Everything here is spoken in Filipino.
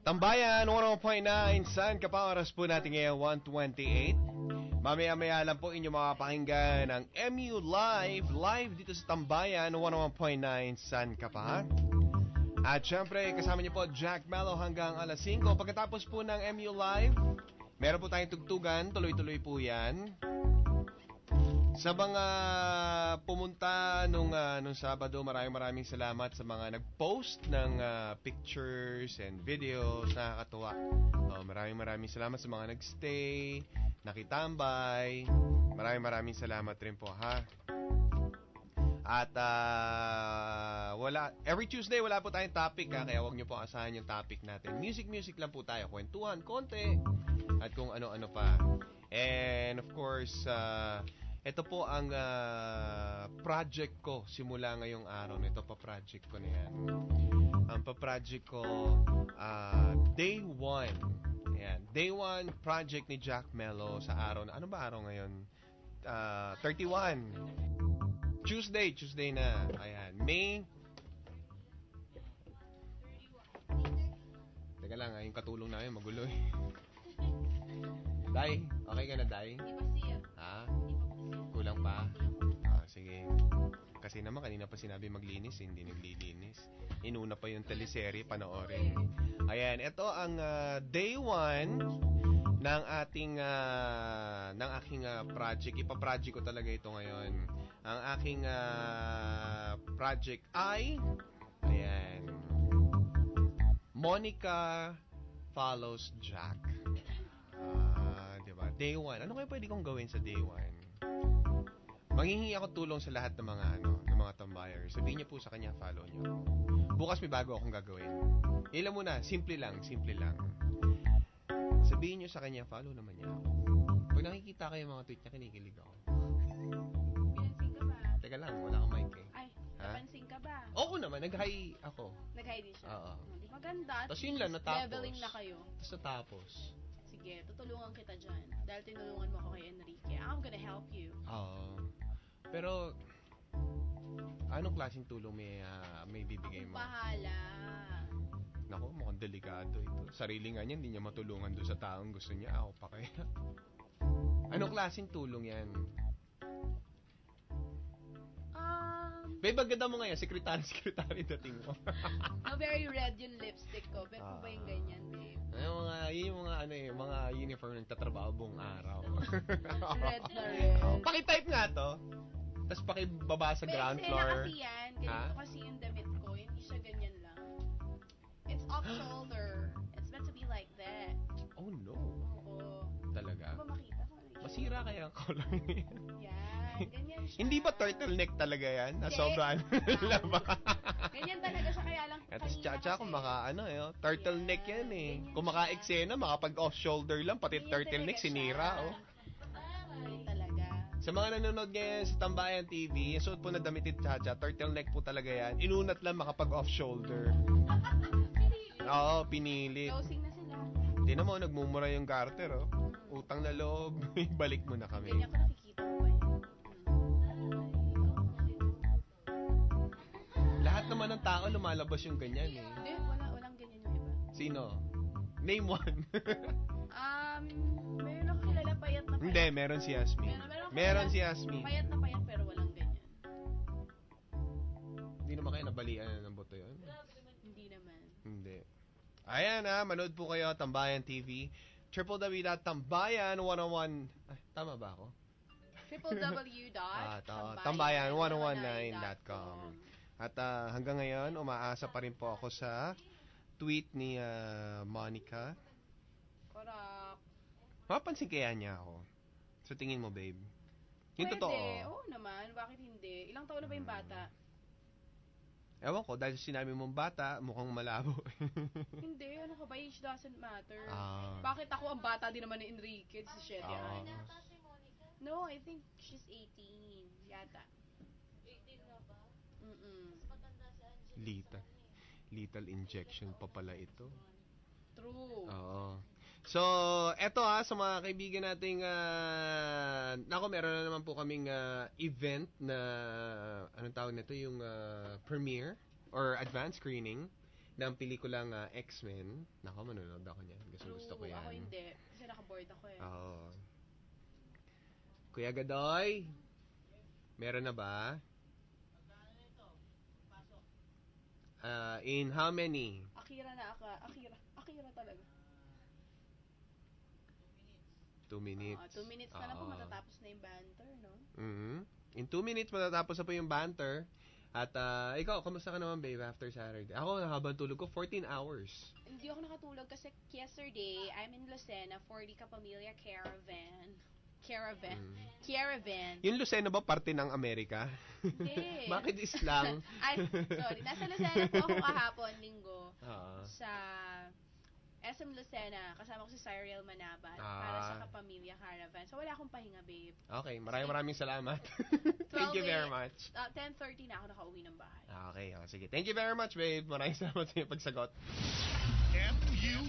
Tambayan, 101.9. Saan ka pa? Oras po natin ngayon, 1:28. Mamaya-maya lang po inyo makapakinggan ang MU Live dito sa Tambayan, 101.9. Saan ka pa? At syempre, kasama niyo po Jack Mello hanggang alas 5. Pagkatapos po ng MU Live, meron po tayong tugtugan. Tuloy-tuloy po yan. Sa mga pumunta nung Sabado, maraming salamat sa mga nag-post ng pictures and videos. Nakakatuwa. Maraming salamat sa mga nag-stay, nakitambay. Maraming salamat rin po, ha? At every Tuesday wala po tayong topic, ha? Kaya huwag niyo po asahan yung topic natin. Music lang po tayo. Kwentuhan, konti. At kung ano-ano pa. And of course, ito po ang project ko simula ngayong araw. Ito pa project ko na yan. Ang pa-project ko, Day 1. Ayan. Day 1 project ni Jack Mello sa araw na, ano ba araw ngayon? 31. Tuesday na. Ayan. May... Teka lang, yung katulong namin magulo eh. Day, okay ka na, Day? Di ba siya? Ha? Kulang pa? Sige. Kasi naman kanina pa sinabi maglinis, hindi naglilinis. Inuna pa yung teleserye, panoorin. Ayan, ito ang day 1 ng ating ng aking project. Ipa-project ko talaga ito ngayon. Ang aking project ay ayan. Monica follows Jack. Diba? Day 1. Ano kaya pwede kong gawin sa day 1? Manghihingi ako tulong sa lahat ng mga tambayers. Sabihin niyo po sa kanya, follow niyo. Bukas may bago akong gagawin. Ilan muna, simple lang. Sabihin niyo sa kanya, follow naman niya ako. Pag nakikita kayo mga tweet niya, kinikilig ako. Pinansin ka ba? Teka lang, wala akong mic eh. Ay, napansin ka ba? Oo naman, nag-hi ako. Nag-hi din siya? Oo. Di maganda. Tapos yun lang, natapos. Leveling na kayo. Tapos natapos. Sige, tutulungan kita dyan. Dahil tinulungan mo ako kay Enrique. I'm gonna help you. Oo. Pero, anong klaseng tulong may bibigay mo? Ako bahala. Naku, mukhang delikado ito. Sarili nga niya, hindi niya matulungan doon sa taong gusto niya. Ako pa kaya. Anong klaseng tulong yan? Babe, baganda mo ngayon. Sekretary dating mo. Very red yung lipstick ko. Bet mo ba yung ganyan, babe? Yung mga uniform ng tatrabaho buong araw. Red na red. Pakitype nga to. Tapos pakibaba sa ground floor. Kasi yan. Ganito kasi yung damit ko. Hindi siya ganyan lang. It's off shoulder. It's meant to be like that. Oh no. Oo. Talaga? Ano ba makita ko? Masira kaya ang color niya. Yan. Ganyan siya. Hindi ba turtleneck talaga yan? Sobrang laba. Ganyan talaga siya kaya lang. At Chacha, kung turtleneck yan eh. Kung maka-eksena, makapag off-shoulder lang, pati turtleneck, sinira. Talaga. Sa mga nanonood ngayon sa Tambayan TV, yung suot po na damit ni Chacha, turtleneck po talaga yan. Inunat lang makapag off-shoulder. Oo, pinilit. Closing na sila. Tingnan mo, nagmumura yung garter, oh. Utang na loob. Balik mo na kami. Ganyan ko nakikita mo ba yan? Lahat naman ng tao lumalabas yung ganyan eh. Hindi, walang ganyan yung iba. Sino? Name one. Meron ako kilala payat na payat. Hindi, meron si Yasmin. Meron si Yasmin. Payat na payat pero walang ganyan. Hindi naman kayo nabalian ng boto yun? Hindi naman. Hindi. Ayan manood po kayo, Tambayan TV. www.tambayan101... tama ba ako? www.tambayan119.com. At hanggang ngayon, umaasa pa rin po ako sa tweet ni Monica. Correct. Mapansin kaya niya ako? Sa tingin mo, babe? Yung Pwede. totoo. Oo naman. Bakit hindi? Ilang taon na ba yung bata? Ewan ko, dahil sinabi mong bata, mukhang malabo. Hindi. Ano ka ba? Age doesn't matter. Bakit ako ang bata din naman ni Enrique? Si Shetty. No, I think she's 18. Yata. 18 na ba? Mm-mm. Mas matanda si Angela. Lethal injection pa pala ito. True. Oo. So, eto sa mga kaibigan nating meron na naman po kaming event na anong tawag nito, yung premiere or advanced screening ng pelikulang X-Men. Nako, manonood ako niyan. Gusto ko yan. Ako hindi. Kasi naka-board ako eh. Oo. Kuya Gadoy? Meron na ba? In how many? Akira talaga. 2 minutes. 2 minutes na lang po Oo. matatapos na yung banter, no? Mhm. In 2 minutes, matatapos na po yung banter. At ikaw, kamusta ka naman, babe, after Saturday? Ako, habang tulog ko, 14 hours. Hindi ako nakatulog kasi yesterday, I'm in Lucena for the Kapamilya Caravan. Caravan. Yung Lucena ba parte ng Amerika? Hindi. Bakit islang? Ay, sorry. Nasa Lucena po ako kahapon, linggo. Oo. Sa SM Lucena. Kasama ko si Cyril Manabat para sa Kapamilya Caravan. So, wala akong pahinga, babe. Okay, maraming salamat. Thank you very much. 10:30 na ako nakauwi ng bahay. Okay, sige. Thank you very much, babe. Maraming salamat sa iyong pagsagot. MU